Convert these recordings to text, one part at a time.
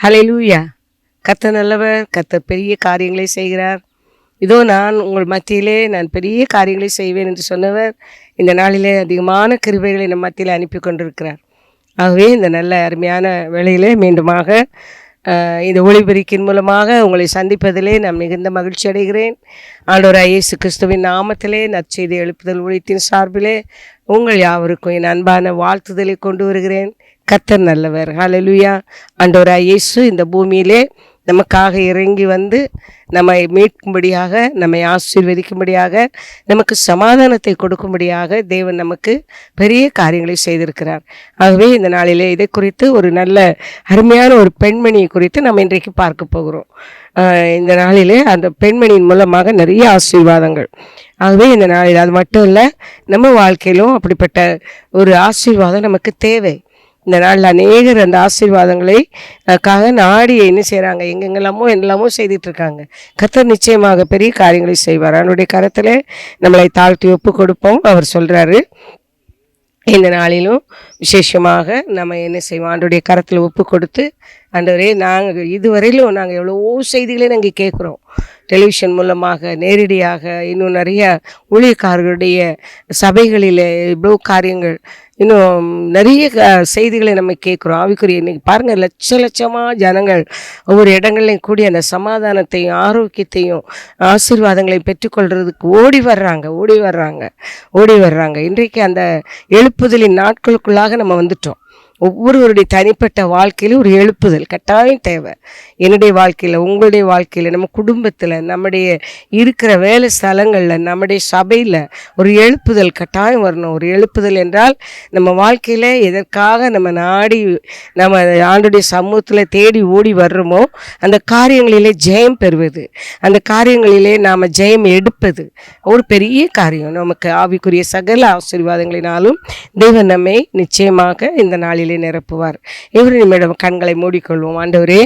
ஹல்லேலூயா. கர்த்தர் நல்லவர். கர்த்தர் பெரிய காரியங்களை செய்கிறார். இதோ நான் உங்கள் மத்தியிலே நான் பெரிய காரியங்களை செய்வேன் என்று சொன்னவர் இந்த நாளிலே அதிகமான கிருபைகளை நம் மத்தியில் அனுப்பி கொண்டிருக்கிறார். ஆகவே இந்த நல்ல அருமையான வேளையிலே மீண்டுமாக இந்த ஒளிபெருக்கின் மூலமாக உங்களை சந்திப்பதிலே நான் மிகுந்த மகிழ்ச்சி அடைகிறேன். ஆண்டவராகிய இயேசு கிறிஸ்துவின் நாமத்திலே நற்செய்தி எழுப்புதல் ஊழியத்தின் சார்பிலே உங்கள் யாவருக்கும் என் அன்பான வாழ்த்துதலை கொண்டு வருகிறேன். கர்த்தர் நல்லவர். ஹல்லேலூயா. ஆண்டவராகிய இயேசு இந்த பூமியிலே நமக்காக இறங்கி வந்து நம்மை மீட்கும்படியாக, நம்மை ஆசீர்வதிக்கும்படியாக, நமக்கு சமாதானத்தை கொடுக்கும்படியாக தேவன் நமக்கு பெரிய காரியங்களை செய்திருக்கிறார். ஆகவே இந்த நாளிலே இதை குறித்து ஒரு நல்ல அருமையான ஒரு பெண்மணியை குறித்து நம்ம இன்றைக்கு பார்க்க போகிறோம். இந்த நாளிலே அந்த பெண்மணியின் மூலமாக நிறைய ஆசீர்வாதங்கள். ஆகவே இந்த நாளில் அது மட்டும் இல்லை, நம்ம வாழ்க்கையிலும் அப்படிப்பட்ட ஒரு ஆசீர்வாதம் நமக்கு தேவை. இந்த நாளில் அநேகர் அந்த ஆசீர்வாதங்களை நாடி என்ன செய்கிறாங்க, என்னெல்லாமோ செய்துட்ருக்காங்க. கர்த்தர் நிச்சயமாக பெரிய காரியங்களை செய்வார். அவனுடைய கரத்தில் நம்மளை தாழ்த்தி ஒப்பு கொடுப்போம். அவர் சொல்கிறாரு, இந்த நாளிலும் விசேஷமாக நம்ம என்ன செய்வோம், ஆண்டவருடைய கரத்தில் ஒப்பு கொடுத்து, ஆண்டவரே நாங்கள் இதுவரையிலும் நாங்கள் எவ்வளவோ செய்திகளை நாங்கள் கேட்குறோம். டெலிவிஷன் மூலமாக, நேரடியாக, இன்னும் நிறைய ஊழியக்காரர்களுடைய சபைகளில் இவ்வளோ காரியங்கள், இன்னும் நிறைய செய்திகளை நம்ம கேட்குறோம். ஆவிக்குரிய இன்றைக்கி பாருங்கள், லட்சமாக ஜனங்கள் ஒவ்வொரு இடங்கள்லையும் கூடி அந்த சமாதானத்தையும் ஆரோக்கியத்தையும் ஆசீர்வாதங்களையும் பெற்றுக்கொள்கிறதுக்கு ஓடி வர்றாங்க. இன்றைக்கு அந்த எழுப்புதலின் நாட்களுக்குள்ளாக நம்ம வந்துட்டோம். ஒவ்வொருவருடைய தனிப்பட்ட வாழ்க்கையிலும் ஒரு எழுப்புதல் கட்டாயம் தேவை. என்னுடைய வாழ்க்கையில், உங்களுடைய வாழ்க்கையில், நம்ம குடும்பத்தில், நம்முடைய இருக்கிற வேலை ஸ்தலங்களில், நம்முடைய சபையில் ஒரு எழுப்புதல் கட்டாயம் வரணும். ஒரு எழுப்புதல் என்றால் நம்ம வாழ்க்கையில் எதற்காக நம்ம நாடி நம்ம ஆண்டுடைய சமூகத்தில் தேடி ஓடி வர்றோமோ அந்த காரியங்களிலே ஜெயம் பெறுவது, அந்த காரியங்களிலே நாம் ஜெயம் எடுப்பது ஒரு பெரிய காரியம். நமக்கு ஆவிக்குரிய சகல ஆசீர்வாதங்களினாலும் தேவன் நம்மை நிச்சயமாக இந்த நாளில் நிரப்புவார். இவரு நம்மிடம் கண்களை மூடிக்கொள்வோம். ஆண்டவரே,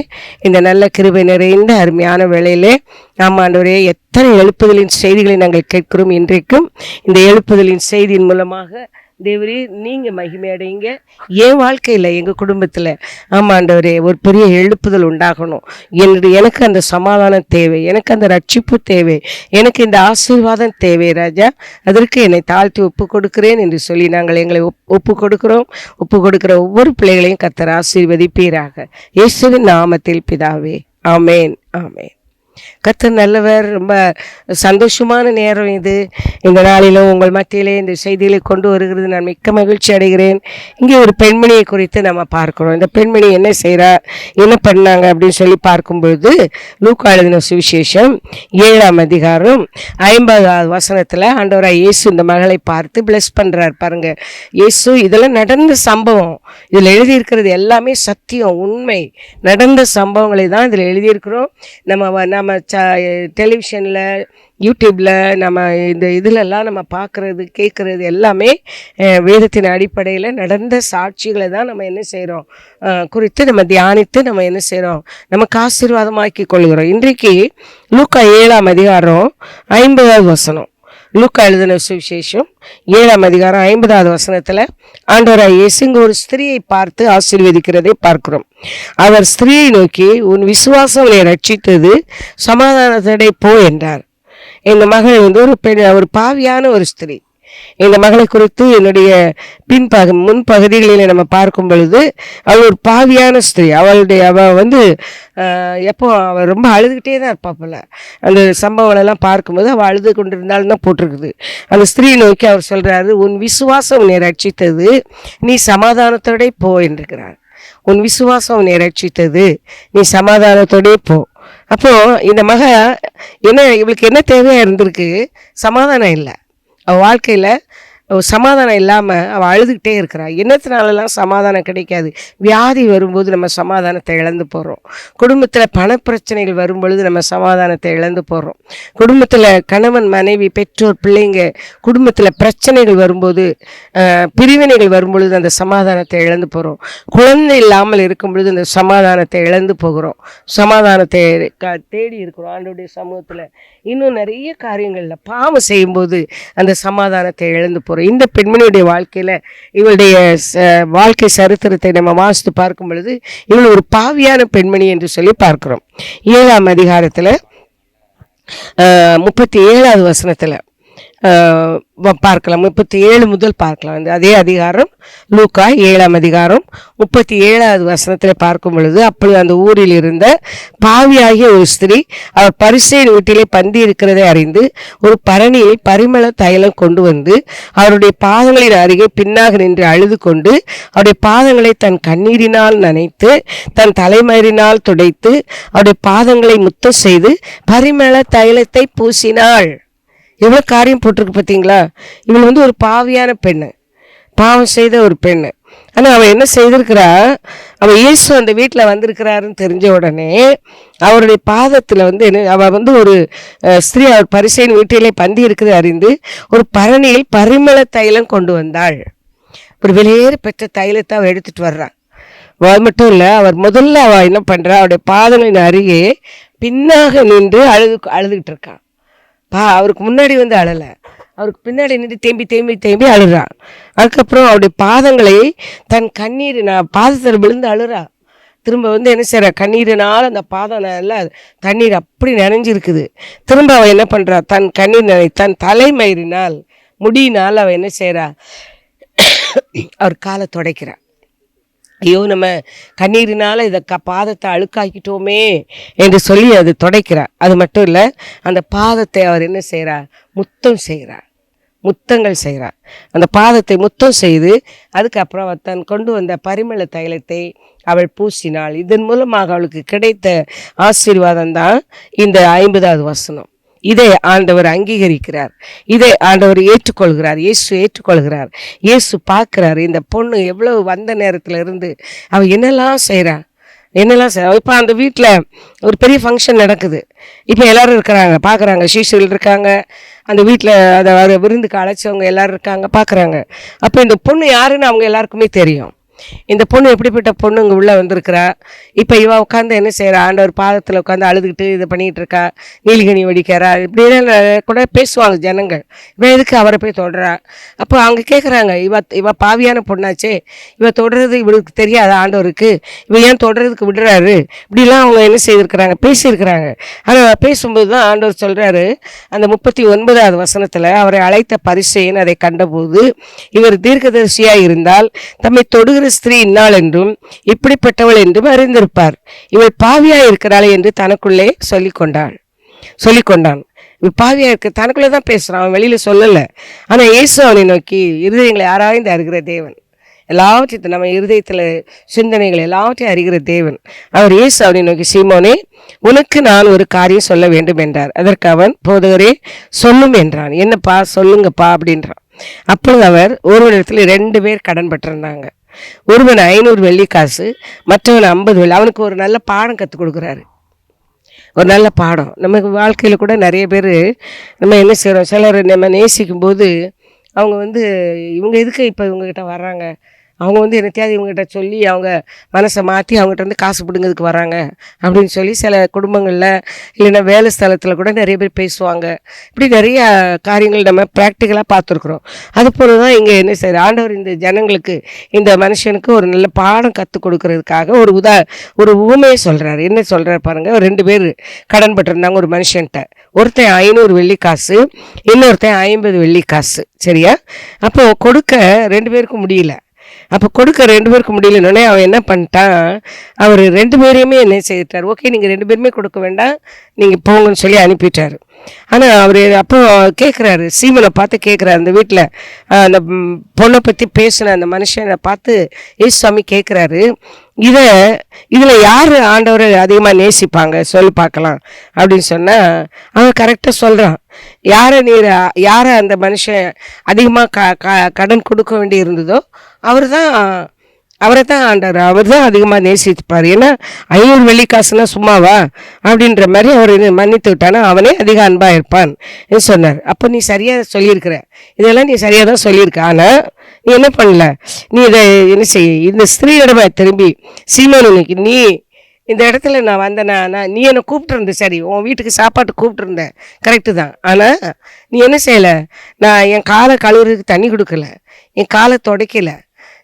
இந்த நல்ல கிருபை நிறைந்த அருமையான வேளையிலே நாம் ஆண்டவரே எத்தனை எழுப்புதலின் செய்திகளை நாங்கள் கேட்கிறோம். இன்றைக்கும் இந்த எழுப்புதலின் செய்தியின் மூலமாக தேவரே நீங்கள் மகிமை அடைங்க. என் வாழ்க்கையில், எங்கள் குடும்பத்தில் ஆமாண்டவரே ஒரு பெரிய எழுப்புதல் உண்டாகணும். எனக்கு அந்த சமாதானம் தேவை, எனக்கு அந்த ரட்சிப்பு தேவை, எனக்கு இந்த ஆசீர்வாதம் தேவை ராஜா. அதற்கு என்னை தாழ்த்தி ஒப்பு கொடுக்கிறேன் என்று சொல்லி நாங்கள் எங்களை ஒப்பு கொடுக்கிற ஒவ்வொரு பிள்ளைகளையும் கர்த்தர் ஆசீர்வதிப்பீராக. இயேசுவின் நாமத்தில் பிதாவே, ஆமேன், ஆமேன். கர்த்தர் நல்லவர். ரொம்ப சந்தோஷமான நேரம் இது. இந்த நாளிலும் உங்கள் மத்தியிலே இந்த செய்திகளை கொண்டு வருகிறது நான் மிக்க மகிழ்ச்சி அடைகிறேன். இங்கே ஒரு பெண்மணியை குறித்து நம்ம பார்க்கிறோம். இந்த பெண்மணி என்ன செய்கிறா, என்ன பண்ணாங்க அப்படின்னு சொல்லி பார்க்கும்பொழுது, லூக்கா எழுதின சுவிசேஷம் 7ஆம் அதிகாரம் 50வது வசனத்தில் ஆண்டவராய் இயேசு இந்த மகளை பார்த்து பிளஸ் பண்ணுறார். பாருங்க, இயேசு இதெல்லாம் நடந்த சம்பவம். இதில் எழுதியிருக்கிறது எல்லாமே சத்தியம், உண்மை, நடந்த சம்பவங்களை தான் இதில் எழுதியிருக்கிறோம். நம்ம டெலிவிஷனில், யூடியூப்பில், நம்ம இந்த இதிலெல்லாம் நம்ம பார்க்குறது, கேட்குறது எல்லாமே வேதத்தின் அடிப்படையில் நடந்த சாட்சிகளை தான் நம்ம என்ன செய்கிறோம் குறித்து நம்ம தியானித்து நம்ம என்ன செய்கிறோம், நமக்கு ஆசீர்வாதமாக்கி கொள்கிறோம். இன்றைக்கு லூக்கா 7ஆம் அதிகாரம் 50வது வசனம். லூக்கா எழுதின சுவிசேஷம் 7ஆம் அதிகாரம் 50வது வசனத்தில் ஆண்டவராய் இயேசு ஒரு ஸ்திரியை பார்த்து ஆசீர்வதிக்கிறதை பார்க்கிறோம். அவர் ஸ்திரியை நோக்கி, உன் விசுவாசம் உன்னை ரட்சித்தது, சமாதானத்தோடே போ என்றார். இந்த மகள் ஒரு பாவியான ஒரு ஸ்திரீ. இந்த மகளை குறித்து என்னுடைய முன்பகுதிகளில் நம்ம பார்க்கும் பொழுது, அவள் ஒரு பாவியான ஸ்திரீ. அவள் அவள் ரொம்ப அழுதுகிட்டே தான் இருப்பாப்புல. அந்த சம்பவங்களெல்லாம் பார்க்கும்போது அவள் அழுது கொண்டிருந்தாலும் தான் போட்டிருக்குது. அந்த ஸ்திரீயை நோக்கி அவர் சொல்கிறாரு, உன் விசுவாசம் உன்னை ரட்சித்தது, நீ சமாதானத்தோடே போ என்றிருக்கிறார். உன் விசுவாசம் உன்னை ரட்சித்தது, நீ சமாதானத்தோடே போ. அப்போ இந்த இவளுக்கு என்ன தேவையாக இருந்திருக்கு, சமாதானம் இல்லை. அவள் வாழ்க்கையில் சமாதானம் இல்லாமல் அவள் அழுதுகிட்டே இருக்கிறாள். என்னத்தினாலலாம் சமாதானம் கிடைக்காது. வியாதி வரும்போது நம்ம சமாதானத்தை இழந்து போகிறோம். குடும்பத்தில் பணப்பிரச்சனைகள் வரும்பொழுது நம்ம சமாதானத்தை இழந்து போகிறோம். குடும்பத்தில் கணவன், மனைவி, பெற்றோர், பிள்ளைங்க குடும்பத்தில் பிரச்சனைகள் வரும்போது, பிரிவினைகள் வரும்பொழுது அந்த சமாதானத்தை இழந்து போகிறோம். குழந்தை இல்லாமல் இருக்கும் பொழுது அந்த சமாதானத்தை இழந்து போகிறோம். சமாதானத்தை தேடி இருக்கிறோம் ஆண்டவருடைய சமூகத்தில். இன்னும் நிறைய காரியங்களில் பாவம் செய்யும்போது அந்த சமாதானத்தை இழந்து போகிறோம். போகிறோம். இந்த பெண்மணியுடைய வாழ்க்கையில் இவளுடைய வாழ்க்கை சரித்திரத்தை நம்ம வாசித்து பார்க்கும் பொழுது இவள் ஒரு பாவியான பெண்மணி என்று சொல்லி பார்க்கிறோம். 7ஆம் அதிகாரத்தில் 37வது வசனத்தில் பார்க்கலாம். 37 முதல் பார்க்கலாம். அதே அதிகாரம் லூக்கா 7ஆம் அதிகாரம் 37வது வசனத்தில் பார்க்கும் பொழுது, அப்பொழுது அந்த ஊரில் இருந்த பாவியாகிய ஒரு ஸ்திரீ அவர் பரிசேயன் வீட்டிலே பந்தி இருக்கிறதை அறிந்து ஒரு பரணியில் பரிமள தைலம் கொண்டு வந்து அவருடைய பாதங்களின் அருகே பின்னாக நின்று அழுது கொண்டு அவருடைய பாதங்களை தன் கண்ணீரினால் நனைத்து தன் தலைமயிரினால் துடைத்து அவருடைய பாதங்களை முத்தம் செய்து பரிமள தைலத்தை பூசினாள். எவ்வளோ காரியம் போட்டிருக்கு பார்த்தீங்களா? இவள் வந்து ஒரு பாவியான பெண்ணு, பாவம் செய்த ஒரு பெண்ணு. ஆனால் அவள் என்ன செய்திருக்கிறா, அவள் இயேசு அந்த வீட்டில் வந்திருக்கிறாருன்னு தெரிஞ்ச உடனே அவருடைய பாதத்தில் வந்து என்ன, அவள் வந்து ஒரு ஸ்திரீ அவர் பரிசேயன் வீட்டிலே பந்தி இருக்குது அறிந்து ஒரு பரணியில் பரிமள தைலம் கொண்டு வந்தாள். ஒரு வெளியேறி பெற்ற தைலத்தை அவள் எடுத்துட்டு வர்றான். அது மட்டும் இல்லை, அவர் முதல்ல அவள் என்ன பண்ணுறா, அவருடைய பாதங்களின் அருகே பின்னாக நின்று அழுதுகிட்டு இருக்கான். அவருக்கு முன்னாடி வந்து அழலை, அவருக்கு பின்னாடி நின்று தேம்பி அழுறான். அதுக்கப்புறம் அவருடைய பாதங்களை தன் பாதத்தில் விழுந்து அழுறா. திரும்ப வந்து என்ன செய்யறா, கண்ணீரினால் அந்த பாதம் நல்லா தண்ணீர் அப்படி நனைஞ்சிருக்குது. திரும்ப அவள் என்ன பண்ணுறா, தன் தன் தலைமயிரினால் முடியினால் அவள் என்ன செய்கிறா, அவர் காலை துடைக்கிறா. ஐயோ, நம்ம கண்ணீரினால் இதை பாதத்தை அழுக்காக்கிட்டோமே என்று சொல்லி அது துடைக்கிறார். அது மட்டும் இல்லை, அந்த பாதத்தை அவர் என்ன செய்கிறார், முத்தங்கள் செய்கிறார். அந்த பாதத்தை முத்தம் செய்து அதுக்கப்புறம் அவர் தன் கொண்டு வந்த பரிமள தைலத்தை அவள் பூசினாள். இதன் மூலமாக அவளுக்கு கிடைத்த ஆசீர்வாதம் தான் இந்த 50வது வசனம். இதை ஆண்டவர் அங்கீகரிக்கிறார், இதை ஆண்டவர் ஏற்றுக்கொள்கிறார், இயேசு ஏற்றுக்கொள்கிறார், இயேசு பார்க்கிறார். இந்த பொண்ணு எவ்வளவு வந்த நேரத்தில் இருந்து அவள் என்னெல்லாம் செய்கிறா. இப்போ அந்த வீட்டில் ஒரு பெரிய ஃபங்க்ஷன் நடக்குது. இப்போ எல்லோரும் இருக்கிறாங்க, பார்க்குறாங்க, சீஷர்கள் இருக்காங்க, அந்த வீட்டில் அதை விருந்துக்கு அழைச்சவங்க எல்லோரும் இருக்காங்க, பார்க்குறாங்க. அப்போ இந்த பொண்ணு யாருன்னு அவங்க எல்லாருக்குமே தெரியும். இந்த பொண்ணு எப்படிப்பட்ட பொண்ணு இங்கே உள்ளே வந்திருக்கிறா. இப்போ இவ உட்காந்து என்ன செய்கிறா, ஆண்டவர் பாதத்தில் உட்காந்து அழுதுகிட்டு இதை பண்ணிகிட்டு இருக்கா, நீலகனி வடிக்கிறா, இப்படிலாம் கூட பேசுவாங்க ஜனங்கள். இவன் எதுக்கு அவரை போய் தொடுறா? அப்போ அவங்க கேட்குறாங்க, இவ பாவியான பொண்ணாச்சே, இவ தொடுறது இவளுக்கு தெரியாது ஆண்டவருக்கு, இவன் ஏன் தொடுறதுக்கு விடுறாரு, இப்படிலாம் அவங்க என்ன செய்திருக்கிறாங்க, பேசியிருக்கிறாங்க. ஆனால் பேசும்போது தான் ஆண்டவர் சொல்கிறாரு, அந்த 39வது வசனத்தில், அவரை அழைத்த பரிசேயன் அதை கண்டபோது இவர் தீர்க்கதரிசியாக இருந்தால் தம்மை தொடுகிற ஸ்திரீ இன்னாள் என்றும் இப்படிப்பட்டவள் என்றும் அறிந்திருப்பார். இவள் பாவியா இருக்கிறாள் என்று தனக்குள்ளே சொல்லிக்கொண்டான். இவள் பாவியா இருக்க தனக்குள்ளே தான் பேசுறான், அவன் வெளியில சொல்லல. ஆனா இயேசு அவனை நோக்கி, இருதயங்களை ஆராய்ந்து அறிகிற தேவன், எல்லாவற்றையும் நம்ம இருதயத்தில் சிந்தனைகள் எல்லாவற்றையும் அறிகிற தேவன் அவர் இயேசு அவனை நோக்கி, சீமோனே, உனக்கு நான் ஒரு காரியம் சொல்ல வேண்டும் என்றார். அதற்கு அவன், போதகரே சொல்லும் என்றான். என்னப்பா, சொல்லுங்கப்பா அப்படின்றான். அப்பொழுது அவர், ஒருவரிடத்தில் 2 பேர் கடன் பட்டிருந்தாங்க. ஒருவன் 500 வெள்ளிக்காசு, மற்றவன் 50 வெள்ளி. அவனுக்கு ஒரு நல்ல பாடம் கற்றுக் கொடுக்குறாரு, ஒரு நல்ல பாடம். நமக்கு வாழ்க்கையில் கூட நிறைய பேர் நம்ம என்ன செய்கிறோம், சிலர் நம்ம நேசிக்கும் போது அவங்க வந்து இவங்க எதுக்கு இப்போ இவங்ககிட்ட வர்றாங்க, அவங்க வந்து என்னத்தையாவது இவங்ககிட்ட சொல்லி அவங்க மனசை மாற்றி அவங்ககிட்ட வந்து காசு பிடுங்கிறதுக்கு வராங்க அப்படின்னு சொல்லி சில குடும்பங்களில் இல்லைன்னா வேலை ஸ்தலத்தில் கூட நிறைய பேர் பேசுவாங்க. இப்படி நிறைய காரியங்கள் நம்ம ப்ராக்டிக்கலாக பார்த்துருக்குறோம். அது போல தான் இங்கே என்ன செய்யுது, ஆண்டவர் இந்த ஜனங்களுக்கு, இந்த மனுஷனுக்கு ஒரு நல்ல பாடம் கற்றுக் கொடுக்கறதுக்காக ஒரு உவமையை சொல்கிறார். என்ன சொல்கிறார் பாருங்கள். 2 பேர் கடன் பட்டிருந்தாங்க ஒரு மனுஷன்ட்ட. ஒருத்தன் 500 வெள்ளிக்காசு, இன்னொருத்தன் 50 வெள்ளிக்காசு. சரியா? அப்போ கொடுக்க 2 பேருக்கும் முடியல. அப்போ கொடுக்க 2 பேருக்கு முடியலன்னொடனே அவன் என்ன பண்ணிட்டான், அவர் 2 பேரையுமே என்ன செய்துட்டார், ஓகே நீங்கள் 2 பேருமே கொடுக்க வேண்டாம், நீங்கள் போங்கன்னு சொல்லி அனுப்பிட்டார். ஆனால் அவர் அப்போ கேட்குறாரு, சீமனை பார்த்து கேட்குறாரு, அந்த வீட்டில் அந்த பொண்ணை பற்றி பேசின அந்த மனுஷனை பார்த்து ஏசுவாமி கேட்குறாரு, இதில் யார் ஆண்டவரை அதிகமாக நேசிப்பாங்க சொல்லி பார்க்கலாம் அப்படின்னு சொன்னால் அவன் கரெக்டாக சொல்கிறான். யாரை அந்த மனுஷன் அதிகமாக கடன் கொடுக்க வேண்டி இருந்ததோ அவரை தான் ஆண்டவர், அவர் தான் அதிகமாக நேசிப்பார். ஏன்னா 500 வெள்ளிக்காசுனா சும்மாவா அப்படின்ற மாதிரி அவர் மன்னித்து விட்டானா அவனே அதிக அன்பாக இருப்பான் சொன்னார். அப்போ நீ சரியாக சொல்லியிருக்கிற, இதெல்லாம் நீ சரியாக தான் சொல்லியிருக்க. ஆனால் நீ என்ன பண்ணல, நீ இதை என்ன செய்ய, இந்த ஸ்திரீயிடமா திரும்பி, சீமோனுக்கு நீ இந்த இடத்துல நான் வந்தேன்னா நீ என்னை கூப்பிட்டுருந்த, சரி உன் வீட்டுக்கு சாப்பாட்டு கூப்பிட்டுருந்தேன், கரெக்டு தான். ஆனால் நீ என்ன செய்யலை, நான் என் காலை கழுவுறதுக்கு தண்ணி கொடுக்கல, என் காலை துடைக்கல,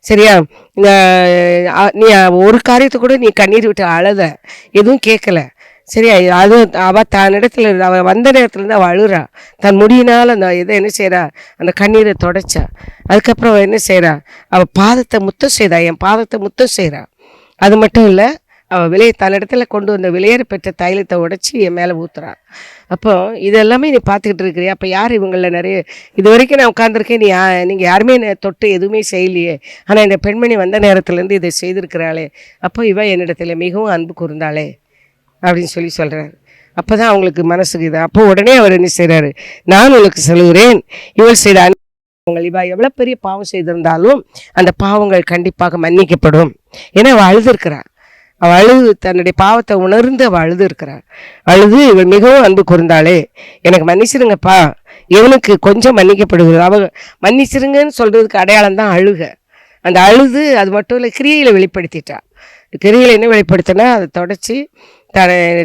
சரியா? நீ ஒரு காரியத்தை கூட நீ கண்ணீர் விட்டு அழத, எதுவும் கேட்கல, சரியா? அது அவள் தன்னிடத்துல அவள் வந்த நேரத்துலேருந்து அவள் அழுறா, தன் முடியினால் அந்த இதை என்ன செய்கிறா, அந்த கண்ணீரை தொடச்சா. அதுக்கப்புறம் அவள் என்ன செய்கிறா, அவள் பாதத்தை முத்தம் செய்தா, என் பாதத்தை முத்தம் செய்கிறா. அது மட்டும் இல்லை, அவள் தன்னிடத்துல கொண்டு வந்த விலையேற பெற்ற தைலத்தை உடைச்சி என் மேலே ஊற்றுறான். அப்போ இதெல்லாமே நீ பார்த்துக்கிட்டு இருக்கிறியா? அப்போ யார் இவங்களில் நிறைய இது வரைக்கும் நான் உட்காந்துருக்கேன், நீங்கள் யாருமே தொட்டு எதுவுமே செய்யலையே, ஆனால் இந்த பெண்மணி வந்த நேரத்துலேருந்து இதை செய்திருக்கிறாளே, அப்போ இவ என்னிடத்துல மிகவும் அன்பு கூர்ந்தாளே அப்படின்னு சொல்கிறார். அப்போ தான் அவங்களுக்கு மனசுக்கு இது. அப்போ உடனே அவர் என்ன செய்கிறாரு, நான் உங்களுக்கு சொல்லுகிறேன், இவள் செய்த அன்பு இவ எவ்வளோ பெரிய பாவம் செய்திருந்தாலும் அந்த பாவங்கள் கண்டிப்பாக மன்னிக்கப்படும். ஏன்னா அவள் அழுதுருக்கிறாள், அவள் அழுது தன்னுடைய பாவத்தை உணர்ந்து அவள் அழுது இருக்கிறாள். அழுது இவள் மிகவும் அன்பு கூர்ந்தாளே, எனக்கு மன்னிச்சிருங்கப்பா, இவனுக்கு கொஞ்சம் மன்னிக்கப்படுகிறது. அவள் மன்னிச்சிருங்கன்னு சொல்கிறதுக்கு அடையாளம் தான் அழுக. அந்த அழுது அது மட்டும் இல்லை, கிரியையில் வெளிப்படுத்திட்டா. கிரியையில் என்ன வெளிப்படுத்தினா, அதை தொடச்சி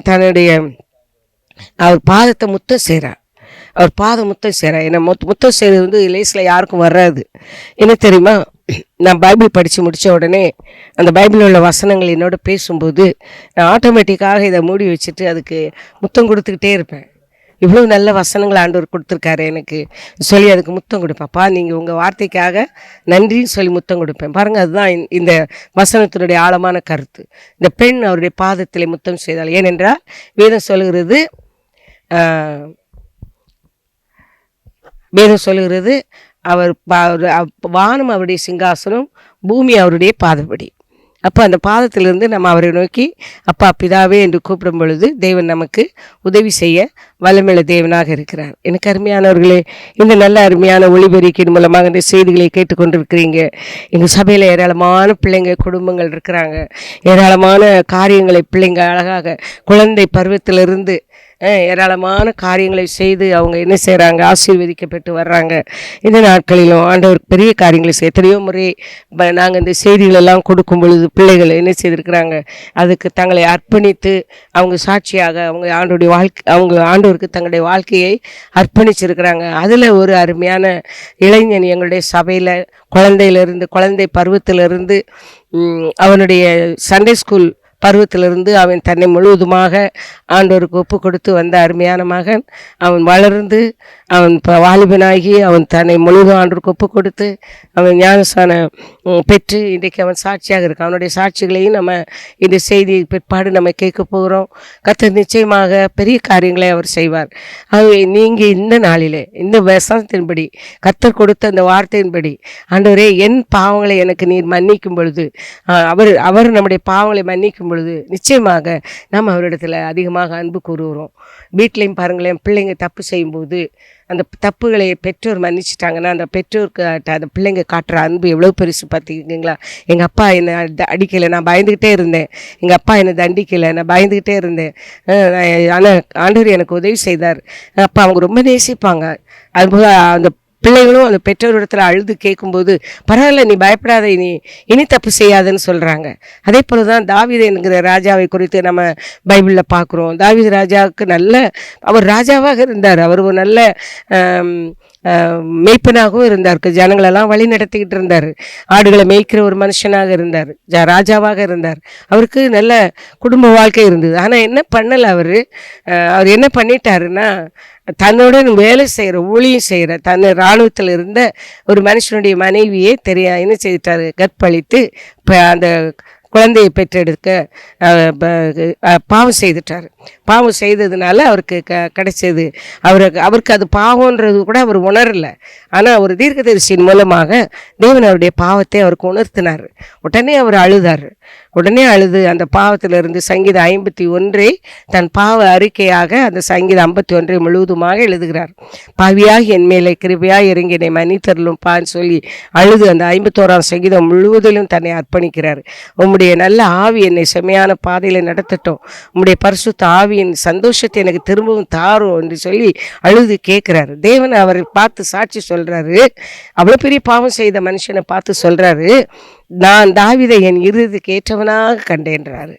தன்னுடைய அவர் பாதத்தை முத்தம் செய்கிறார். அவர் பாதம் முத்தம் செய்கிறார். என்னை முத்தம் செய்கிறது வந்து லேஸில் யாருக்கும் வராது. என்ன தெரியுமா, நான் பைபிள் படித்து முடித்த உடனே அந்த பைபிளில் உள்ள வசனங்கள் என்னோட பேசும்போது நான் ஆட்டோமேட்டிக்காக இதை மூடி வச்சுட்டு அதுக்கு முத்தம் கொடுத்துக்கிட்டே இருப்பேன். இவ்வளோ நல்ல வசனங்கள் ஆண்டவர் கொடுத்துருக்காரு எனக்கு சொல்லி அதுக்கு முத்தம் கொடுப்பேன்ப்பா, நீங்கள் உங்கள் வார்த்தைக்காக நன்றின்னு சொல்லி முத்தம் கொடுப்பேன். பாருங்கள், அதுதான் இந்த வசனத்தினுடைய ஆழமான கருத்து. இந்த பெண் அவருடைய பாதத்தில் முத்தம் செய்தாள். ஏனென்றால் வேதம் சொல்லுகிறது அவர் வானம் அவருடைய சிங்காசனம், பூமி அவருடைய பாதப்படி. அப்போ அந்த பாதத்திலிருந்து நம்ம அவரை நோக்கி அப்பா பிதாவே என்று கூப்பிடும் பொழுது தேவன் நமக்கு உதவி செய்ய வல்லமையுள்ள தேவனாக இருக்கிறார். எனக்கு அருமையானவர்களே, இந்த நல்ல அருமையான ஒளிபெருக்கின் மூலமாக இந்த செய்திகளை கேட்டுக்கொண்டிருக்கிறீங்க. எங்கள் சபையில் ஏராளமான பிள்ளைங்க குடும்பங்கள் இருக்கிறாங்க. ஏராளமான காரியங்களை பிள்ளைங்க அழகாக குழந்தை பருவத்திலிருந்து ஏராளமான காரியங்களை செய்து அவங்க என்ன செய்கிறாங்க, ஆசீர்வதிக்கப்பட்டு வர்றாங்க. இந்த நாட்களிலும் ஆண்டவர் பெரிய காரியங்களை எத்தனையோ முறை நாங்கள் இந்த செய்திகளெல்லாம் கொடுக்கும் பொழுது பிள்ளைகள் என்ன செய்திருக்கிறாங்க, அதுக்கு தங்களை அர்ப்பணித்து அவங்க சாட்சியாக அவங்க ஆண்டவருக்கு தங்களுடைய வாழ்க்கையை அர்ப்பணிச்சிருக்கிறாங்க. அதில் ஒரு அருமையான இளைஞன் எங்களுடைய சபையில் குழந்தை பருவத்திலிருந்து அவனுடைய சண்டே ஸ்கூல் பருவத்திலிருந்து அவன் தன்னை முழுவதுமாக ஆண்டவருக்கு ஒப்பு கொடுத்து வந்த அருமையான மகன். அவன் வளர்ந்து அவன் வாலிபனாகி அவன் தன்னை முழுவதும் ஆண்டவருக்கு ஒப்பு கொடுத்து அவன் ஞானஸ்தானம் பெற்று இன்றைக்கு அவன் சாட்சியாக இருக்கான். அவனுடைய சாட்சிகளையும் நம்ம இந்த செய்தி பிற்பாடு நம்ம கேட்க போகிறோம். கர்த்தர் நிச்சயமாக பெரிய காரியங்களை அவர் செய்வார். ஆகவே நீங்கள் இந்த நாளிலே இந்த வசனத்தின்படி கர்த்தர் கொடுத்த அந்த வார்த்தையின்படி, ஆண்டவரே என் பாவங்களை எனக்கு நீர் மன்னிக்கும் பொழுது அவர் நம்முடைய பாவங்களை மன்னிக்கும் பொழுது நிச்சயமாக நாம் அவரிடத்தில் அதிகமாக அன்பு கூறுகிறோம். வீட்லேயும் பாருங்களேன், பிள்ளைங்க தப்பு செய்யும்போது அந்த தப்புகளை பெற்றோர் மன்னிச்சிட்டாங்கன்னா அந்த பெற்றோருக்கு அந்த பிள்ளைங்க காட்டுற அன்பு எவ்வளோ பெருசு பார்த்துக்கிங்களா. எங்கள் அப்பா என்னை அடிக்கலை, நான் பயந்துக்கிட்டே இருந்தேன். எங்கள் அப்பா என்னை தண்டிக்கலை, நான் பயந்துக்கிட்டே இருந்தேன். ஆனால் ஆண்டவர் எனக்கு உதவி செய்தார். அப்போ அவங்க ரொம்ப நேசிப்பாங்க. அதுபோல் அந்த பிள்ளைகளும் அந்த பெற்றோரிடத்தில் அழுது கேட்கும்போது பரவாயில்ல, நீ பயப்படாத, இனி தப்பு செய்யாதுன்னு சொல்கிறாங்க. அதே போல் தான் தாவீது என்கிற ராஜாவை குறித்து நம்ம பைபிளில் பார்க்குறோம். தாவீது ராஜாவுக்கு அவர் ராஜாவாக இருந்தார். அவர் ஒரு நல்ல மேய்ப்பனாகவும் இருந்தார். ஜனங்களெல்லாம் வழி நடத்திக்கிட்டு இருந்தார். ஆடுகளை மேய்க்கிற ஒரு மனுஷனாக இருந்தார். ராஜாவாக இருந்தார். அவருக்கு நல்ல குடும்ப வாழ்க்கை இருந்தது. ஆனால் என்ன பண்ணலை, அவர் என்ன பண்ணிட்டாருன்னா, தன்னுடன் வேலை செய்கிற ஊழியம் செய்கிற இராணுவத்தில் இருந்த ஒரு மனுஷனுடைய மனைவியே என்ன செய்துட்டார், கற்பழித்து அந்த குழந்தையை பெற்றெடுக்க பாவம் செய்துட்டார். பாவம் செய்ததுனால அவருக்கு கிடைச்சது. அவருக்கு அது பாவம்ன்றது கூட அவர் உணரலை. ஆனால் ஒரு தீர்க்கதரிசியின் மூலமாக தேவன் அவருடைய பாவத்தை அவருக்கு உணர்த்தினார். உடனே அவர் உடனே அழுது அந்த பாவத்திலிருந்து சங்கீதம் 51 தன் பாவ அறிக்கையாக அந்த சங்கீதம் 51 முழுவதுமாக எழுதுகிறார். பாவியாக என் மேலே கிருபையாக இறங்கி என்னை மன்னித்தருளும் பான்னு சொல்லி அழுது அந்த 51ஆம் சங்கீதம் முழுவதிலும் தன்னை அர்ப்பணிக்கிறார். உம்முடைய நல்ல ஆவி என்னை செம்மையான பாதையில் நடத்தட்டும், உம்முடைய பரிசுத்த ஆவியின் சந்தோஷத்தை எனக்கு திரும்பவும் தாரும் என்று சொல்லி அழுது கேட்குறாரு. தேவன் அவரை பார்த்து சாட்சி சொல்கிறாரு. அவ்வளோ பெரிய பாவம் செய்த மனுஷனை பார்த்து சொல்கிறாரு, நான் தாவீதை என் இருதயத்துக்கு ஏற்றவனாக கண்டேன்றாரு.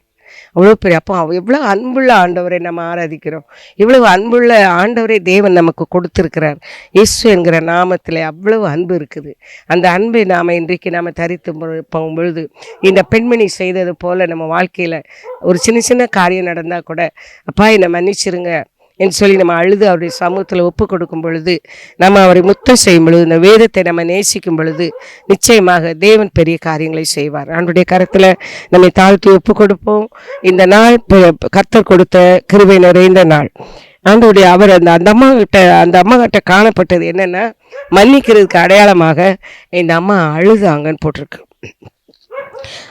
அவ்வளோ பெரிய அப்போ எவ்வளோ அன்புள்ள ஆண்டவரை நம்ம ஆராதிக்கிறோம். இவ்வளவு அன்புள்ள ஆண்டவரை தேவன் நமக்கு கொடுத்துருக்கிறார். இயேசு என்கிற நாமத்தில் அவ்வளவு அன்பு இருக்குது. அந்த அன்பை நாம் இன்றைக்கு நாம் தரித்து போகும்பொழுது இந்த பெண்மணி செய்தது போல் நம்ம வாழ்க்கையில் ஒரு சின்ன சின்ன காரியம் நடந்தால் கூட, அப்பா என்னை மன்னிச்சிருங்க என்று சொல்லி நம்ம அழுது அவருடைய சமூகத்தில் ஒப்பு கொடுக்கும் பொழுது, நம்ம அவரை முத்தம் செய்யும் பொழுது, இந்த வேதத்தை நம்ம நேசிக்கும் பொழுது நிச்சயமாக தேவன் பெரிய காரியங்களை செய்வார். அவருடைய கரத்தில் நம்மை தாழ்த்தி ஒப்பு கொடுப்போம். இந்த நாள் கர்த்தர் கொடுத்த கிருபை நிறைந்த நாள். ஆண்டவருடைய அவர் அந்த அம்மா கிட்ட காணப்பட்டது என்னென்னா, மன்னிக்கிறதுக்கு அடையாளமாக இந்த அம்மா அழுதாங்கன்னு போட்டிருக்கு.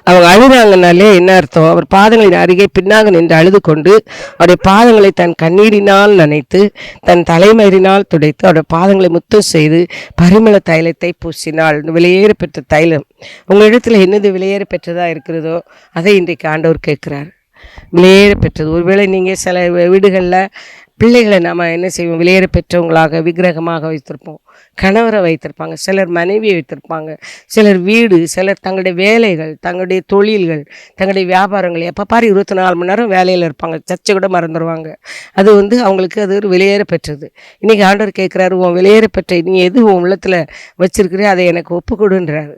அவங்க அழுதாங்கனாலே என்ன அர்த்தம்? அவர் பாதங்களின் அருகே பின்னாக நின்று அழுது கொண்டு அவருடைய பாதங்களை தன் கண்ணீரினால் நனைத்து தன் தலைமயிரினால் துடைத்து அவருடைய பாதங்களை முத்தம் செய்து பரிமள தைலத்தை பூசினாள். விலையேற பெற்ற தைலம் உங்களிடத்தில் என்னது விலையேற பெற்றதாக இருக்கிறதோ அதை இன்றைக்கு ஆண்டவர் கேட்குறார். விலையேற பெற்றது. ஒருவேளை நீங்கள் சில வீடுகளில் பிள்ளைகளை நாம் என்ன செய்வோம்? விலையேற பெற்றவங்களாக விக்கிரகமாக வைத்திருப்போம். கணவரை வைத்திருப்பாங்க, சிலர் மனைவியை வைத்திருப்பாங்க, சிலர் வீடு, சிலர் தங்களுடைய வேலைகள், தங்களுடைய தொழில்கள், தங்களுடைய வியாபாரங்கள். எப்போ பாரு 24 மணி நேரம் வேலையில் இருப்பாங்க. சர்ச்சை கூட மறந்துடுவாங்க. அது அவங்களுக்கு அது ஒரு விலையேற பெற்றது. இன்றைக்கி ஆண்டவர் கேட்குறாரு, உன் விலையேற பெற்ற நீ எது உன் உள்ளத்தில் வச்சிருக்கிறே அதை எனக்கு ஒப்பு கொடுன்றாரு.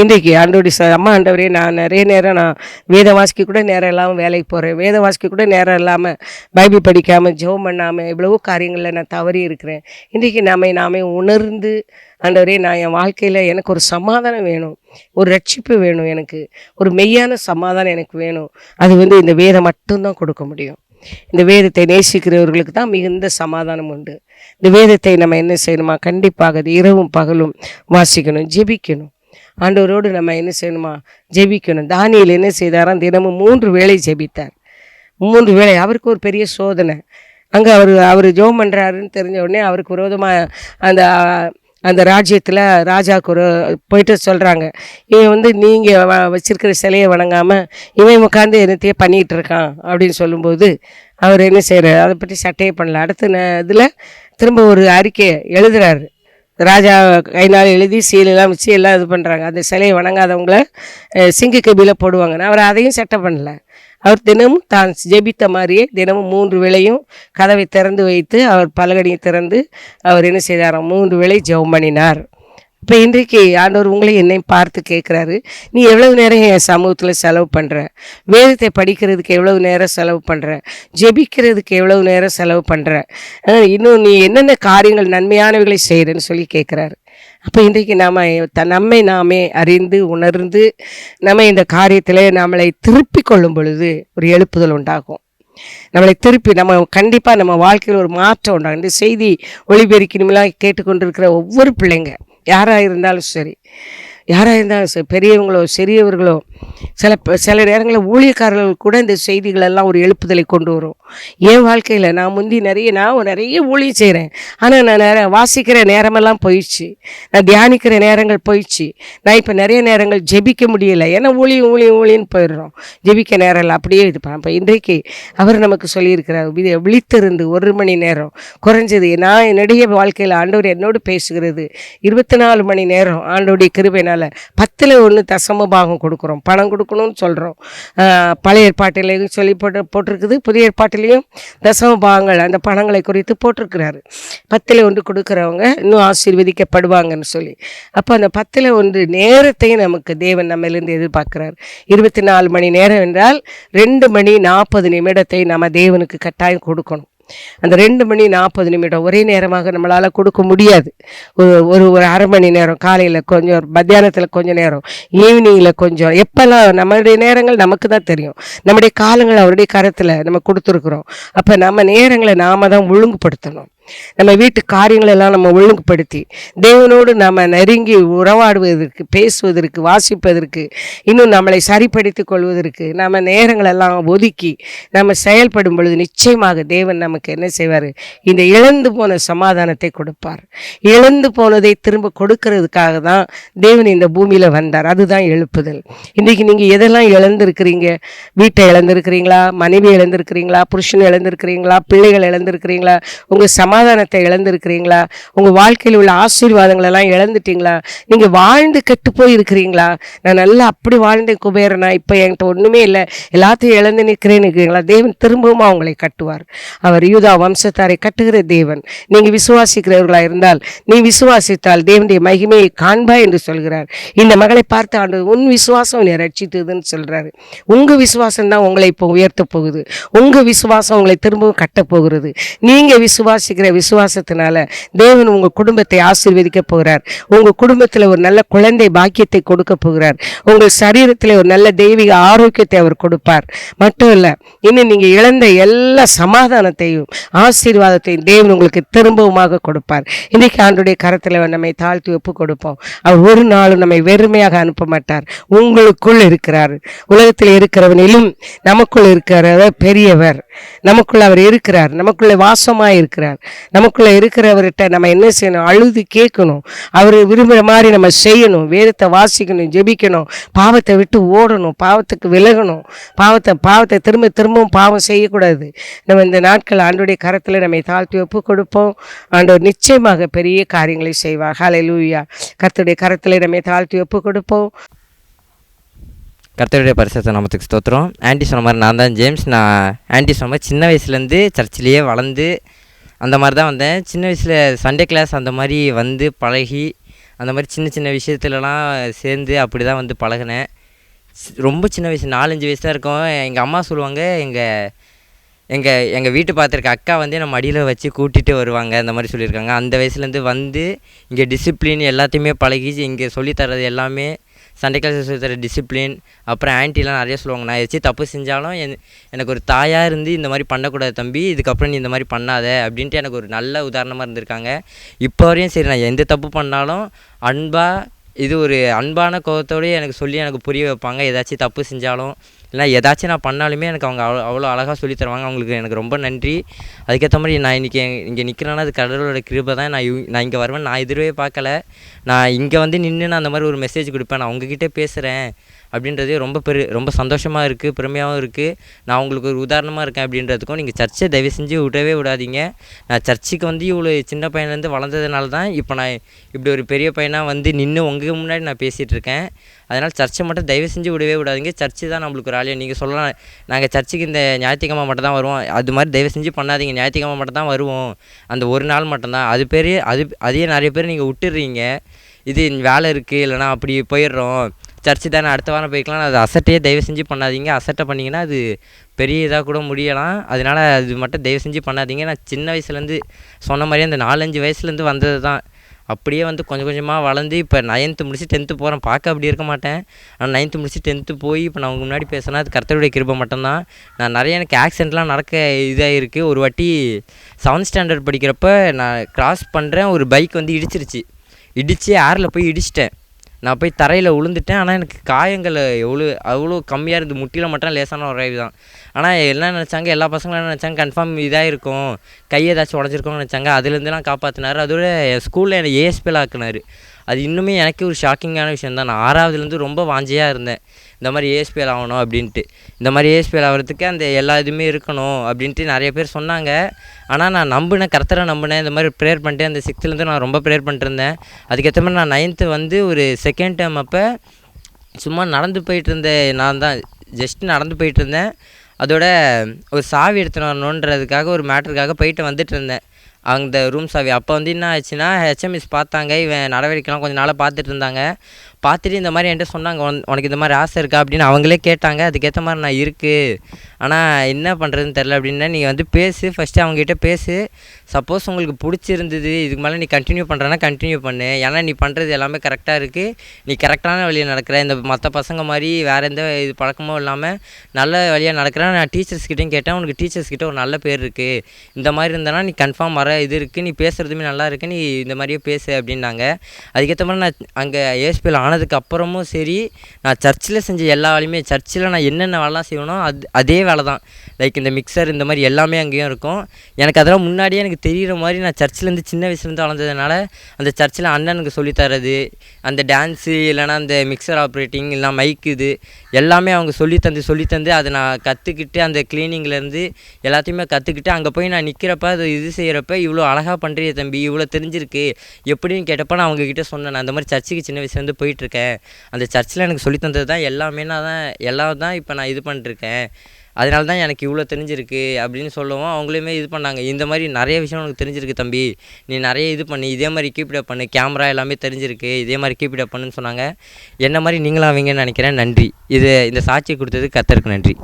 இன்றைக்கு ஆண்டோடைய அம்மா ஆண்டவரே, நான் நிறைய நேரம் நான் வேத வாசிக்க கூட நேரம் இல்லாமல் வேலைக்கு போகிறேன், வேத வாசிக்க கூட நேரம் இல்லாமல் பைபிள் படிக்காமல் ஜெபம் பண்ணாமல் எவ்வளவோ காரியங்களில் நான் தவறி இருக்கிறேன். இன்றைக்கி நாமே உணர்ந்து ஆண்டவரே, நான் என் வாழ்க்கையில் எனக்கு ஒரு சமாதானம் வேணும், ஒரு ரட்சிப்பு வேணும், எனக்கு ஒரு மெய்யான சமாதானம் எனக்கு வேணும். அது இந்த வேதம் மட்டும்தான் கொடுக்க முடியும். இந்த வேதத்தை நேசிக்கிறவர்களுக்கு தான் மிகுந்த சமாதானம் உண்டு. இந்த வேதத்தை நம்ம என்ன செய்யணுமா? கண்டிப்பாக அது இரவும் பகலும் வாசிக்கணும், ஜெபிக்கணும். ஆண்டவரோடு நம்ம என்ன செய்யணுமா? ஜெபிக்கணும். தானியேல் என்ன செய்தாராம்? தினமும் 3 வேளை ஜெபித்தார். 3 வேளை. அவருக்கு ஒரு பெரிய சோதனை. அங்கே அவர் ஜெபம் பண்ணுறாருன்னு தெரிஞ்ச உடனே அவருக்கு விரோதமாக அந்த ராஜ்யத்தில் ராஜாவுக்கு போயிட்டு சொல்கிறாங்க, இவன் நீங்கள் வச்சிருக்கிற சிலையை வணங்காமல் இவன் உட்காந்து என்னத்தையே பண்ணிகிட்டு இருக்கான் அப்படின்னு சொல்லும்போது அவர் என்ன செய்கிறார்? அதை பற்றி சட்டையே பண்ணல. அடுத்த இதில் திரும்ப ஒரு அறிக்கையை எழுதுகிறாரு. ராஜா கைனால் எழுதி சீலெல்லாம் வச்சு எல்லாம் இது பண்ணுறாங்க. அந்த சிலையை வணங்காதவங்கள சிங்க கபியில் போடுவாங்க. அவர் அதையும் சட்டை பண்ணல. அவர் தினமும் தான் ஜெபித்த மாதிரியே தினமும் 3 வேளையும் கதவை திறந்து வைத்து அவர் பலகடியை திறந்து அவர் என்ன செய்தாராம்? 3 வேளை ஜெபம் பண்ணினார். இப்போ இன்றைக்கு ஆண்டவர் உங்களை என்னையும் பார்த்து கேட்குறாரு, நீ எவ்வளவு நேரம் என் சமூகத்தில் செலவு பண்ணுற? வேதத்தை படிக்கிறதுக்கு எவ்வளவு நேரம் செலவு பண்ணுற? ஜெபிக்கிறதுக்கு எவ்வளவு நேரம் செலவு பண்ணுற? இன்னும் நீ என்னென்ன காரியங்கள் நன்மையானவைகளை செய்கிறேன்னு சொல்லி கேட்குறாரு. அப்போ இன்றைக்கு நம்மை நாமே அறிந்து உணர்ந்து நம்ம இந்த காரியத்தில் நம்மளை திருப்பி கொள்ளும் பொழுது ஒரு எழுப்புதல் உண்டாகும். நம்மளை திருப்பி கண்டிப்பாக நம்ம வாழ்க்கையில் ஒரு மாற்றம் உண்டாகும். இந்த செய்தி ஒளிபெருக்கினுமெல்லாம் கேட்டுக்கொண்டிருக்கிற ஒவ்வொரு பிள்ளைங்க யாராக இருந்தாலும் சரி, பெரியவங்களோ சிறியவர்களோ, சில நேரங்களில் ஊழியக்காரர்கள் கூட இந்த செய்திகளெல்லாம் ஒரு எழுப்புதலை கொண்டு வரும். என் வாழ்க்கையில் நான் நிறைய ஊழியம் செய்கிறேன். ஆனால் நான் வாசிக்கிற நேரமெல்லாம் போயிடுச்சு, நான் தியானிக்கிற நேரங்கள் போயிடுச்சு, நான் இப்போ நிறைய நேரங்கள் ஜெபிக்க முடியலை. ஏன்னா ஊழியன்னு போயிடுறோம், ஜெபிக்க நேரம் இல்லை, அப்படியே இது இப்போ இன்றைக்கு அவர் நமக்கு சொல்லியிருக்கிறார், விழித்திருந்து 1 மணி நேரம் குறைஞ்சது. நான் என்னுடைய வாழ்க்கையில் ஆண்டவர் என்னோடு பேசுகிறது 24 மணி நேரம் ஆண்டோடைய கிருபையினால் 10ல் 1 தசம பாகம் கொடுக்குறோம். பணம் கொடுக்கணும்னு சொல்கிறோம். பழைய ஏற்பாட்டிலையும் சொல்லி போட்டிருக்குது, புதிய ஏற்பாட்டிலையும் தசம பாகங்கள் அந்த பணங்களை குறித்து போட்டிருக்கிறாரு. 10ல் 1 கொடுக்குறவங்க இன்னும் ஆசீர்வதிக்கப்படுவாங்கன்னு சொல்லி. அப்போ அந்த 10ல் 1 நேரத்தையும் நமக்கு தேவன் நம்மளிருந்து எதிர்பார்க்குறார். 24 மணி நேரம் என்றால் 2 மணி 40 நிமிடத்தை நம்ம தேவனுக்கு கட்டாயம் கொடுக்கணும். அந்த 2 மணி 40 நிமிடம் ஒரே நேரமாக நம்மளால் கொடுக்க முடியாது. ஒரு 1/2 மணி நேரம் காலையில் கொஞ்சம், மத்தியானத்தில் கொஞ்சம் நேரம், ஈவினிங்கில் கொஞ்சம், எப்போல்லாம் நம்மளுடைய நேரங்கள் நமக்கு தான் தெரியும். நம்முடைய காலங்கள் அவருடைய கரத்தில் நம்ம கொடுத்துருக்குறோம். அப்போ நம்ம நேரங்களை நாம் தான் ஒழுங்குபடுத்தணும். நம்ம வீட்டு காரியங்களெல்லாம் நம்ம ஒழுங்குபடுத்தி தேவனோடு நம்ம நெருங்கி உறவாடுவதற்கு, பேசுவதற்கு, வாசிப்பதற்கு, இன்னும் நம்மளை சரிப்படுத்தி கொள்வதற்கு நம்ம நேரங்களெல்லாம் ஒதுக்கி நம்ம செயல்படும் பொழுது நிச்சயமாக தேவன் நமக்கு என்ன செய்வார்? இந்த இழந்து போன சமாதானத்தை கொடுப்பார். இழந்து போனதை திரும்ப கொடுக்கறதுக்காக தான் தேவன் இந்த பூமியில் வந்தார். அதுதான் எழுப்புதல். இன்றைக்கி நீங்கள் எதெல்லாம் இழந்திருக்கிறீங்க? வீட்டை இழந்திருக்கிறீங்களா? மனைவி இழந்திருக்கிறீங்களா? புருஷன் இழந்திருக்கிறீங்களா? பிள்ளைகள் இழந்திருக்கிறீங்களா? உங்கள் சமாதானத்தை இழந்திருக்கிறீங்களா? உங்கள் வாழ்க்கையில் உள்ள ஆசீர்வாதங்களெல்லாம் இழந்துட்டீங்களா? நீங்கள் வாழ்ந்து கெட்டு போய் இருக்கிறீங்களா? நான் நல்லா அப்படி வாழ்ந்தேன் குபேரனா, இப்போ என்கிட்ட ஒன்றுமே இல்லை, எல்லாத்தையும் இழந்து நிற்கிறேன்னு இருக்கிறீங்களா? தேவன் திரும்பவும் அவங்களை கட்டுவார். அவர் யூதா வம்சத்தாரை கட்டுகிற தேவன். நீங்கள் விசுவாசிக்கிறவர்களாக இருந்தால், நீ விசுவாசித்தால் தேவனுடைய மகிமையை காண்பாய் என்று சொல்கிறார். இந்த மகளை பார்த்து ஆண்டு உன் விசுவாசம் என்னை ரட்சித்ததுன்னு சொல்கிறாரு. உங்கள் விசுவாசம் தான் உங்களை இப்போ உயர்த்த போகுது. உங்கள் விசுவாசம் உங்களை திரும்பவும் கட்டப்போகிறது. நீங்கள் விசுவாசிக்கிற விசுவாசத்தினால தேவன் உங்கள் குடும்பத்தை ஆசீர்வதிக்க போகிறார். உங்கள் குடும்பத்தில் ஒரு நல்ல குழந்தை பாக்கியத்தை கொடுக்க போகிறார். உங்கள் சரீரத்தில் ஒரு நல்ல தெய்வீக ஆரோக்கியத்தை அவர் கொடுப்பார். மட்டும் இல்லை, இன்னும் நீங்கள் இழந்த எல்லா சமாதானத்தையும் ஆசீர்வாதத்தையும் தேவன் உங்களுக்கு திரும்பவுமாக கொடுப்பார். இன்றைக்கு ஆண்டுடைய கரத்தில் நம்மை தாழ்த்தி ஒப்பு கொடுப்போம். அவர் ஒரு நாளும் நம்மை வெறுமையாக அனுப்ப மாட்டார். உங்களுக்குள் இருக்கிறார். உலகத்தில் இருக்கிறவனிலும் நமக்குள் இருக்கிறவர் பெரியவர். நமக்குள்ள அவர் இருக்கிறார். நமக்குள்ள வாசமாக இருக்கிறார். நமக்குள்ள இருக்கிறவர்கிட்ட நம்ம என்ன செய்யணும்? அழுது கேட்கணும். அவர் விரும்புகிற மாதிரி நம்ம செய்யணும். வேதத்தை வாசிக்கணும், ஜெபிக்கணும், பாவத்தை விட்டு ஓடணும், பாவத்துக்கு விலகணும். பாவத்தை திரும்பவும் பாவம் செய்யக்கூடாது. நம்ம இந்த நாட்கள் ஆண்டோடைய கரத்தில் நம்மை தாழ்த்தி ஒப்பு கொடுப்போம். ஆண்டவர் நிச்சயமாக பெரிய காரியங்களை செய்வார். ஹல்லேலூயா. கர்த்தருடைய கரத்தில் நம்மை தாழ்த்தி ஒப்பு கொடுப்போம். கர்த்தருடைய பரிசுத்த நாமத்துக்கு ஸ்தோத்திரம். ஆண்டி சொன்ன மாதிரி நான் தான் ஜேம்ஸ். நான் ஆண்டி சொன்ன மாதிரி சின்ன வயசுலேருந்து சர்ச்சிலேயே வளர்ந்து அந்த மாதிரி தான் வந்தேன். சின்ன வயசில் சண்டே கிளாஸ் அந்த மாதிரி வந்து பழகி அந்த மாதிரி சின்ன சின்ன விஷயத்துலலாம் சேர்ந்து அப்படி தான் வந்து பழகினேன். ரொம்ப சின்ன வயசு 4-5 வயசு தான் இருக்கும். எங்கள் அம்மா சொல்லுவாங்க, எங்கள் வீட்டு பார்த்துருக்க அக்கா வந்து நம்ம மடியில் வச்சு கூட்டிகிட்டு வருவாங்க, அந்த மாதிரி சொல்லியிருக்காங்க. அந்த வயசுலேருந்து வந்து இங்கே டிசிப்ளின் எல்லாத்தையுமே பழகி இங்கே சொல்லித்தரது எல்லாமே சண்டே கிளாஸ் சொல்லித்தர டிசிப்ளின். அப்புறம் ஆன்ட்டிலாம் நிறைய சொல்லுவாங்க, நான் ஏதாச்சும் தப்பு செஞ்சாலும் எனக்கு ஒரு தாயாக இருந்து இந்த மாதிரி பண்ணக்கூடாது தம்பி, இதுக்கப்புறம் நீ இந்த மாதிரி பண்ணாத அப்படின்ட்டு எனக்கு ஒரு நல்ல உதாரணமாக இருந்திருக்காங்க. இப்போ வரையும் சரி, நான் எந்த தப்பு பண்ணாலும் இது ஒரு அன்பான கோபத்தோடய எனக்கு சொல்லி எனக்கு புரிய வைப்பாங்க. ஏதாச்சும் தப்பு செஞ்சாலும் இல்லை ஏதாச்சும் நான் பண்ணாலுமே எனக்கு அவங்க அவ்வளோ அழகாக சொல்லி தருவாங்க. அவங்களுக்கு எனக்கு ரொம்ப நன்றி. அதுக்கேற்ற மாதிரி நான் இன்றைக்கி இங்கே நிற்கிறேன்னா அது கடவுளோட கிருபை தான். நான் இங்கே வருவேன், நான் எதிரே பார்க்கல. நான் இங்கே வந்து நின்று நான் அந்த மாதிரி ஒரு மெசேஜ் கொடுப்பேன், நான் உங்ககிட்ட பேசுகிறேன் அப்படின்றதே ரொம்ப சந்தோஷமாக இருக்குது, பெருமையாகவும் இருக்குது. நான் உங்களுக்கு ஒரு உதாரணமாக இருக்கேன் அப்படின்றதுக்கும் நீங்கள் சர்ச்சை தயவு செஞ்சு விடவே விடாதீங்க. நான் சர்ச்சுக்கு வந்து இவ்வளோ சின்ன பையன்லேருந்து வளர்ந்ததுனால தான் இப்போ நான் இப்படி ஒரு பெரிய பையனாக வந்து நின்று உங்கள் முன்னாடி நான் பேசிகிட்டு இருக்கேன். அதனால் சர்ச்சை மட்டும் தயவு செஞ்சு விடவே விடாதீங்க. சர்ச்சு தான் நம்மளுக்கு ஒரு ஆலயம். நீங்கள் சொல்லலாம், நாங்கள் சர்ச்சுக்கு இந்த ஞாயிற்றுக்கிழமை மட்டும் தான் வருவோம், அது மாதிரி தயவு செஞ்சு பண்ணாதீங்க. ஞாயிற்றுக்கிழமை மட்டும் தான் வருவோம், அந்த ஒரு நாள் மட்டும்தான். அதையே நிறைய பேர் நீங்கள் விட்டுடுறீங்க. இது வேலை இருக்குது இல்லைனா அப்படி போயிடுறோம், சர்ச்சு தானே அடுத்த வாரம் போய்க்கலாம், அது அசட்டையே தயவு செஞ்சு பண்ணாதீங்க. அசட்டை பண்ணிங்கன்னா அது பெரிய இதாக கூட முடியலாம். அதனால் அது மட்டும் தயவு செஞ்சு பண்ணாதீங்க. நான் சின்ன வயசுலேருந்து சொன்ன மாதிரியே அந்த 4-5 வயசுலேருந்து வந்தது தான். அப்படியே வந்து கொஞ்சம் கொஞ்சமாக வளர்ந்து இப்போ 9th முடிச்சு 10th போகிறேன். பார்க்க அப்படி இருக்க மாட்டேன், ஆனால் 9th முடிச்சு 10th போய் இப்போ நான் உங்கள் முன்னாடி பேசுனா அது கர்த்தருடைய கிருபை மட்டும்தான். நான் நிறைய எனக்கு ஆக்சிடென்ட்லாம் நடக்க இதாக இருக்குது. ஒரு வாட்டி 7th ஸ்டாண்டர்ட் படிக்கிறப்ப நான் கிராஸ் பண்ணுறேன், ஒரு பைக் வந்து இடித்து ஏரில் போய் இடிச்சிட்டேன். நான் போய் தரையில் விழுந்துட்டேன். ஆனால் எனக்கு காயங்கள் அவ்வளோ கம்மியாக இருந்தது. முட்டியில் மட்டும் லேசான ஒரு உராய்வு தான். ஆனால் என்ன நினச்சாங்க, எல்லா பசங்களும் என்ன நினச்சாங்க, கன்ஃபார்ம் இதாக இருக்கும், கை ஏதாச்சும் உடஞ்சிருக்கோன்னு நினச்சாங்க. அதுலேருந்துலாம் காப்பாற்றினார். அதோட என் ஸ்கூலில் என்னை ஏஎஸ்பியில் ஆக்குனார். அது இன்னுமே எனக்கு ஒரு ஷாக்கிங்கான விஷயம் தான். நான் 6வதுலேருந்து ரொம்ப வாஞ்சியாக இருந்தேன், இந்த மாதிரி ஏஎஸ்பிஎல் ஆகணும் அப்படின்ட்டு. இந்த மாதிரி ஏஎஸ்பிஎல் ஆகிறதுக்கு அந்த எல்லா இதுவுமே இருக்கணும் அப்படின்ட்டு நிறைய பேர் சொன்னாங்க. ஆனால் நான் கர்த்தரை நம்பினேன். இந்த மாதிரி ப்ரேயர் பண்ணிட்டு அந்த 6th நான் ரொம்ப ப்ரேயர் பண்ணிட்டுருந்தேன். அதுக்கேற்ற மாதிரி நான் 9th வந்து ஒரு செகண்ட் டேர்ம் அப்போ சும்மா நடந்து போயிட்டு இருந்தேன். நான் தான் ஜஸ்ட் நடந்து போயிட்டு இருந்தேன். அதோட ஒரு சாவி எடுத்துன்னு வரணுன்றதுக்காக ஒரு மேட்டருக்காக போயிட்டு வந்துட்டு இருந்தேன், அந்த ரூம் சாவி. அப்போ வந்து என்ன ஆச்சுன்னா, ஹெச்எம்எஸ் பார்த்தாங்க, இவன் நடவடிக்கைலாம் கொஞ்சம் நாளாக பார்த்துட்டு இருந்தாங்க. பார்த்துட்டு இந்த மாதிரி என்கிட்ட சொன்னாங்க, உனக்கு இந்த மாதிரி ஆசை இருக்கா அப்படின்னு அவங்களே கேட்டாங்க. அதுக்கேற்ற மாதிரி நான் இருக்குது, ஆனால் என்ன பண்ணுறதுன்னு தெரில அப்படின்னா, நீங்கள் வந்து ஃபஸ்ட்டு அவங்ககிட்ட பேசு. சப்போஸ் உங்களுக்கு பிடிச்சிருந்தது, இதுக்கு மேலே நீ கண்டினியூ பண்ணுறேன்னா கண்டினியூ பண்ணு. ஏன்னா நீ பண்ணுறது எல்லாமே கரெக்டாக இருக்குது, நீ கரெக்டான வழியில் நடக்கிற, இந்த மற்ற பசங்க மாதிரி வேறு எந்த இது பழக்கமும் இல்லாமல் நல்ல வழியாக நடக்கிறேன். நான் டீச்சர்ஸ்கிட்டையும் கேட்டேன், உனக்கு டீச்சர்ஸ்கிட்ட ஒரு நல்ல பேர் இருக்குது, இந்த மாதிரி இருந்தேன்னா நீ கன்ஃபார்ம் வர இது இருக்குது, நீ பேசுகிறதுமே நல்லா இருக்குது, நீ இந்த மாதிரியே பேசு அப்படின்னாங்க. அதுக்கேற்ற மாதிரி நான் அங்கே ஏஎஸ்பியில் ஆனதுக்கு அப்புறமும் சரி, நான் சர்ச்சில் செஞ்ச எல்லா வேலையுமே சர்ச்சில் நான் என்னென்ன வேலைலாம் செய்வேனோ அதே வேலை தான். லைக் இந்த மிக்சர் இந்த மாதிரி எல்லாமே அங்கேயும் இருக்கும். எனக்கு அதெல்லாம் முன்னாடியே எனக்கு தெரிகிற மாதிரி நான் சர்ச்சிலேருந்து சின்ன வயசுலேருந்து வளர்ந்ததுனால அந்த சர்ச்சில் அண்ணனுக்கு சொல்லித்தரது, அந்த டான்ஸு இல்லைனா அந்த மிக்சர் ஆப்ரேட்டிங் இல்லைனா மைக் இது எல்லாமே அவங்க சொல்லி தந்து அதை நான் கற்றுக்கிட்டு அந்த க்ளீனிங்லேருந்து எல்லாத்தையுமே கற்றுக்கிட்டு அங்கே போய் நான் நிற்கிறப்ப அது இது செய்கிறப்ப இவ்வளோ அழகாக பண்ணுறிய தம்பி, இவ்வளோ தெரிஞ்சிருக்கு எப்படின்னு கேட்டப்போ நான் அவங்கக்கிட்ட சொன்னேன், நான் அந்த மாதிரி சர்ச்சுக்கு சின்ன வயசுலேருந்து போயிட்டுருக்கேன், அந்த சர்ச்சில் எனக்கு சொல்லி தந்தது தான் எல்லாமே, எல்லாம் தான் இப்போ நான் இது பண்ணிட்டுருக்கேன், அதனால தான் எனக்கு இவ்வளோ தெரிஞ்சிருக்கு அப்படின்னு சொல்லவும் அவங்களுமே இது பண்ணாங்க. இந்த மாதிரி நிறைய விஷயம் உனக்கு தெரிஞ்சிருக்கு தம்பி, நீ நிறைய இது பண்ணி இதே மாதிரி கீப்டப் பண்ணு, கேமரா எல்லாமே தெரிஞ்சிருக்கு, இதே மாதிரி கீப்டப் பண்ணுன்னு சொன்னாங்க. என்ன மாதிரி நீங்களும் ஆவீங்கன்னு நினைக்கிறேன். நன்றி. இந்த சாட்சி கொடுத்தது கர்த்தருக்கு நன்றி.